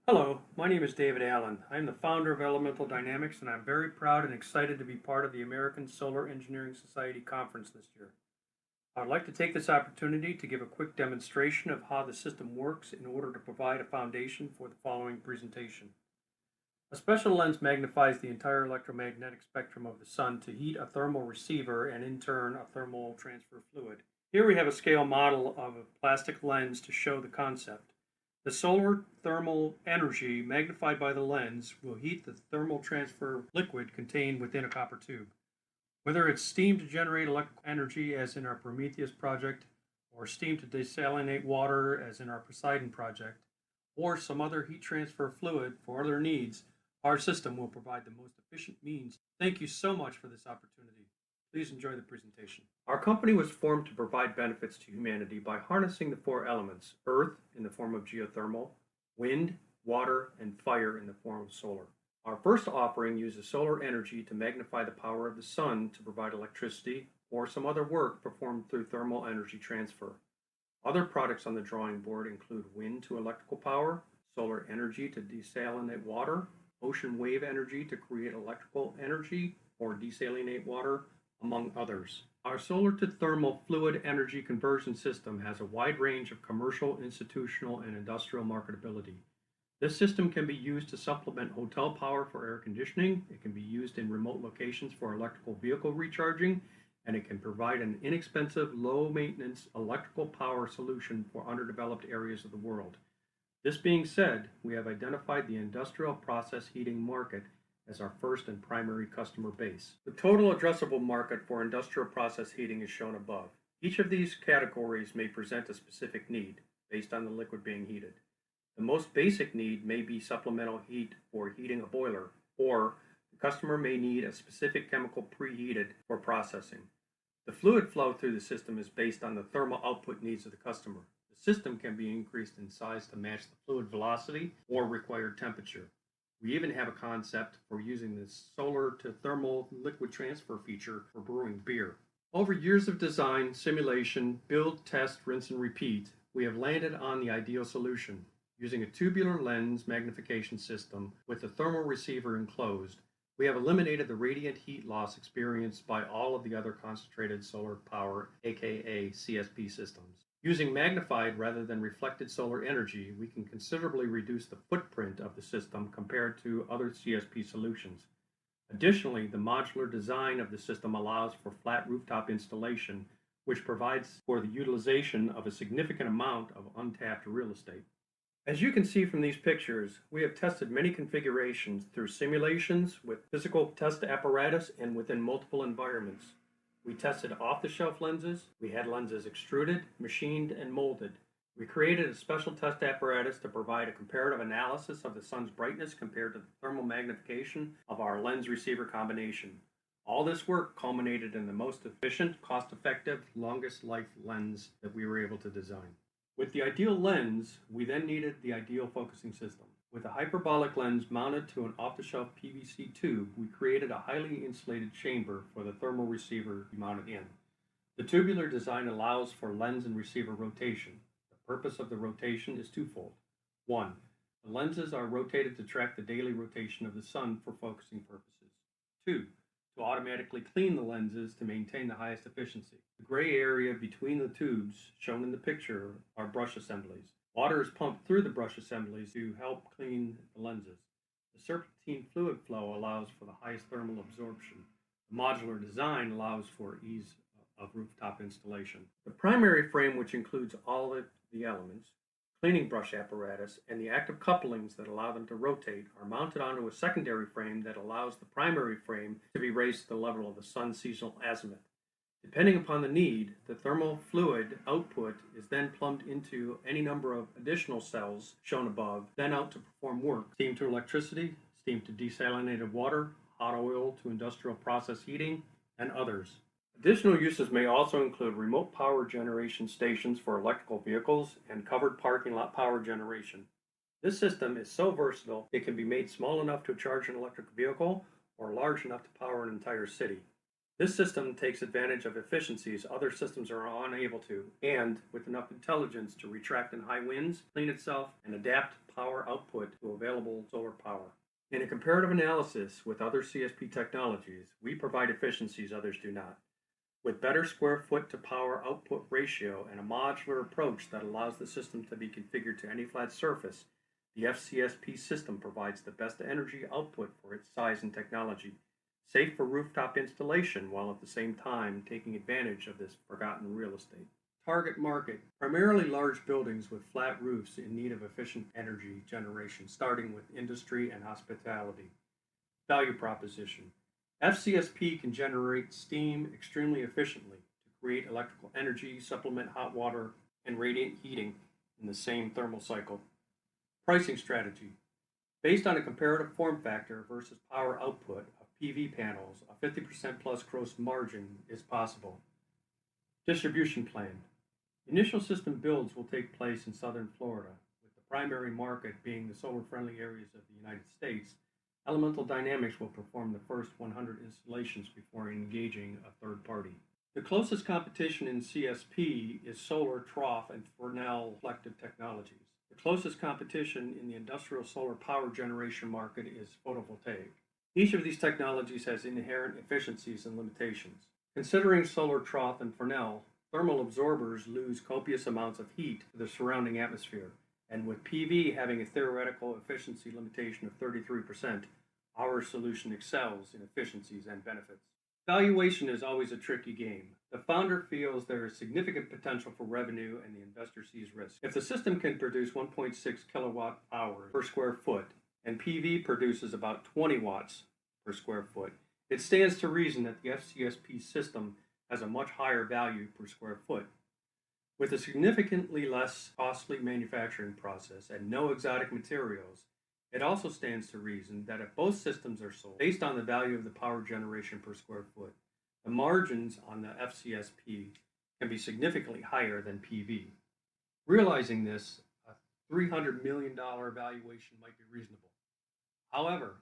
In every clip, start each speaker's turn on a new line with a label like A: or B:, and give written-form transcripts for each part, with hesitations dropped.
A: Hello, my name is David Allen. I'm the founder of Elemental Dynamics, and I'm very proud and excited to be part of the American Solar Engineering Society conference this year. I'd like to take this opportunity to give a quick demonstration of how the system works in order to provide a foundation for the following presentation. A special lens magnifies the entire electromagnetic spectrum of the sun to heat a thermal receiver and in turn a thermal transfer fluid. Here we have a scale model of a plastic lens to show the concept. The solar thermal energy magnified by the lens will heat the thermal transfer liquid contained within a copper tube. Whether it's steam to generate electrical energy as in our Prometheus project, or steam to desalinate water as in our Poseidon project, or some other heat transfer fluid for other needs, our system will provide the most efficient means. Thank you so much for this opportunity. Please enjoy the presentation. Our company was formed to provide benefits to humanity by harnessing the four elements: earth in the form of geothermal, wind, water, and fire in the form of solar. Our first offering uses solar energy to magnify the power of the sun to provide electricity or some other work performed through thermal energy transfer. Other products on the drawing board include wind to electrical power, solar energy to desalinate water, ocean wave energy to create electrical energy or desalinate water, among others. Our solar to thermal fluid energy conversion system has a wide range of commercial, institutional, and industrial marketability. This system can be used to supplement hotel power for air conditioning, it can be used in remote locations for electrical vehicle recharging, and it can provide an inexpensive, low-maintenance electrical power solution for underdeveloped areas of the world. This being said, we have identified the industrial process heating market as our first and primary customer base. The total addressable market for industrial process heating is shown above. Each of these categories may present a specific need based on the liquid being heated. The most basic need may be supplemental heat for heating a boiler, or the customer may need a specific chemical preheated for processing. The fluid flow through the system is based on the thermal output needs of the customer. The system can be increased in size to match the fluid velocity or required temperature. We even have a concept for using this solar to thermal liquid transfer feature for brewing beer. Over years of design, simulation, build, test, rinse, and repeat, we have landed on the ideal solution. Using a tubular lens magnification system with the thermal receiver enclosed, we have eliminated the radiant heat loss experienced by all of the other concentrated solar power, aka CSP systems. Using magnified rather than reflected solar energy, we can considerably reduce the footprint of the system compared to other CSP solutions. Additionally, the modular design of the system allows for flat rooftop installation, which provides for the utilization of a significant amount of untapped real estate. As you can see from these pictures, we have tested many configurations through simulations with physical test apparatus and within multiple environments. We tested off-the-shelf lenses, we had lenses extruded, machined, and molded. We created a special test apparatus to provide a comparative analysis of the sun's brightness compared to the thermal magnification of our lens receiver combination. All this work culminated in the most efficient, cost-effective, longest life lens that we were able to design. With the ideal lens, we then needed the ideal focusing system. With a hyperbolic lens mounted to an off-the-shelf PVC tube, we created a highly insulated chamber for the thermal receiver to be mounted in. The tubular design allows for lens and receiver rotation. The purpose of the rotation is twofold. One, the lenses are rotated to track the daily rotation of the sun for focusing purposes. Two, to automatically clean the lenses to maintain the highest efficiency. The gray area between the tubes shown in the picture are brush assemblies. Water is pumped through the brush assemblies to help clean the lenses. The serpentine fluid flow allows for the highest thermal absorption. The modular design allows for ease of rooftop installation. The primary frame, which includes all of the elements, cleaning brush apparatus, and the active couplings that allow them to rotate, are mounted onto a secondary frame that allows the primary frame to be raised to the level of the sun's seasonal azimuth. Depending upon the need, the thermal fluid output is then plumbed into any number of additional cells shown above, then out to perform work: steam to electricity, steam to desalinated water, hot oil to industrial process heating, and others. Additional uses may also include remote power generation stations for electrical vehicles and covered parking lot power generation. This system is so versatile it can be made small enough to charge an electric vehicle or large enough to power an entire city. This system takes advantage of efficiencies other systems are unable to, and with enough intelligence to retract in high winds, clean itself, and adapt power output to available solar power. In a comparative analysis with other CSP technologies, we provide efficiencies others do not. With better square foot to power output ratio and a modular approach that allows the system to be configured to any flat surface, the FCSP system provides the best energy output for its size and technology, safe for rooftop installation while at the same time taking advantage of this forgotten real estate. Target market, primarily large buildings with flat roofs in need of efficient energy generation, starting with industry and hospitality. Value proposition. FCSP can generate steam extremely efficiently to create electrical energy, supplement hot water, and radiant heating in the same thermal cycle. Pricing strategy. Based on a comparative form factor versus power output of PV panels, a 50% plus gross margin is possible. Distribution plan. Initial system builds will take place in southern Florida, with the primary market being the solar-friendly areas of the United States. Elemental Dynamics will perform the first 100 installations before engaging a third party. The closest competition in CSP is Solar, Trough, and Fresnel Reflective Technologies. The closest competition in the industrial solar power generation market is photovoltaic. Each of these technologies has inherent efficiencies and limitations. Considering Solar, Trough, and Fresnel, thermal absorbers lose copious amounts of heat to the surrounding atmosphere, and with PV having a theoretical efficiency limitation of 33%, our solution excels in efficiencies and benefits. Valuation is always a tricky game. The founder feels there is significant potential for revenue and the investor sees risk. If the system can produce 1.6 kilowatt hours per square foot and PV produces about 20 watts per square foot, it stands to reason that the FCSP system has a much higher value per square foot. With a significantly less costly manufacturing process and no exotic materials, it also stands to reason that if both systems are sold based on the value of the power generation per square foot, the margins on the FCSP can be significantly higher than PV. Realizing this, a $300 million valuation might be reasonable. However,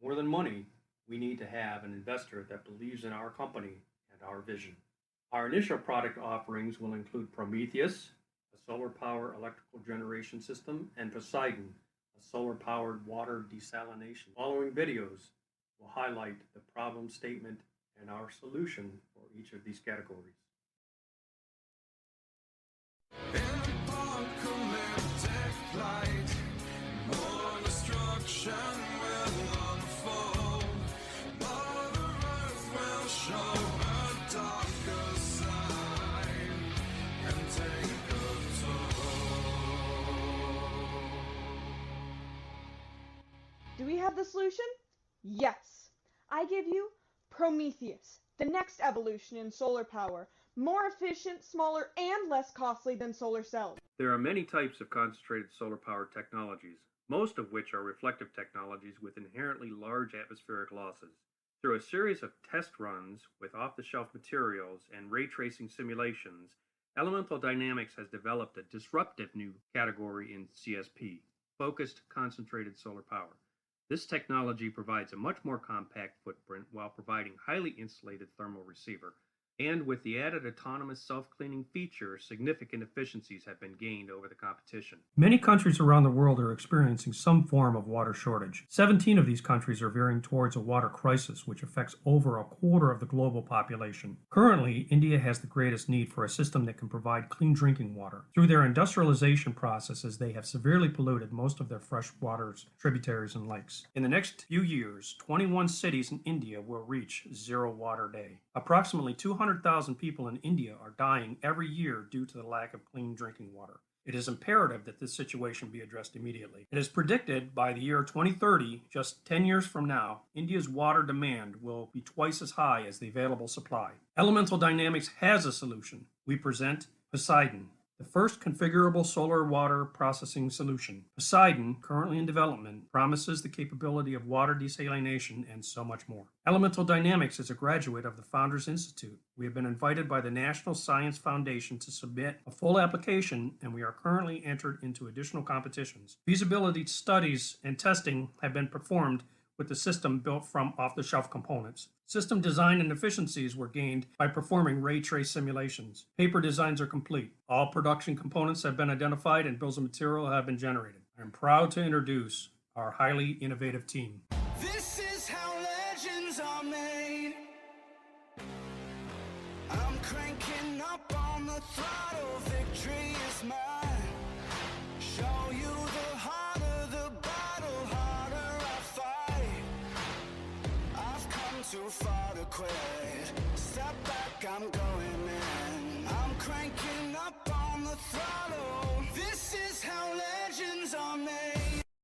A: more than money, we need to have an investor that believes in our company and our vision. Our initial product offerings will include Prometheus, a solar power electrical generation system, and Poseidon, a solar powered water desalination. Following videos will highlight the problem statement and our solution for each of these categories.
B: Do we have the solution? Yes. I give you Prometheus, the next evolution in solar power, more efficient, smaller, and less costly than solar cells.
A: There are many types of concentrated solar power technologies, most of which are reflective technologies with inherently large atmospheric losses. Through a series of test runs with off-the-shelf materials and ray tracing simulations, Elemental Dynamics has developed a disruptive new category in CSP, focused concentrated solar power. This technology provides a much more compact footprint while providing highly insulated thermal receiver. And with the added autonomous self-cleaning feature, significant efficiencies have been gained over the competition. Many countries around the world are experiencing some form of water shortage. 17 of these countries are veering towards a water crisis, which affects over a quarter of the global population. Currently, India has the greatest need for a system that can provide clean drinking water. Through their industrialization processes, they have severely polluted most of their fresh waters, tributaries, and lakes. In the next few years, 21 cities in India will reach zero water day. Approximately 200,000 people in India are dying every year due to the lack of clean drinking water. It is imperative that this situation be addressed immediately. It is predicted by the year 2030, just 10 years from now, India's water demand will be twice as high as the available supply. Elemental Dynamics has a solution. We present Poseidon, the first configurable solar water processing solution. Poseidon, currently in development, promises the capability of water desalination and so much more. Elemental Dynamics is a graduate of the Founders Institute. We have been invited by the National Science Foundation to submit a full application, and we are currently entered into additional competitions. Feasibility studies and testing have been performed with the system built from off-the-shelf components. System design and efficiencies were gained by performing ray trace simulations. Paper designs are complete. All production components have been identified and bills of material have been generated. I am proud to introduce our highly innovative team.
C: This is how legends are made. I'm cranking up on the throttle, victory is mine. Show you the harder the battle, harder I fight. I've come too far to quit. Step back, I'm going in. I'm cranking up on the throttle. This is how legends are made.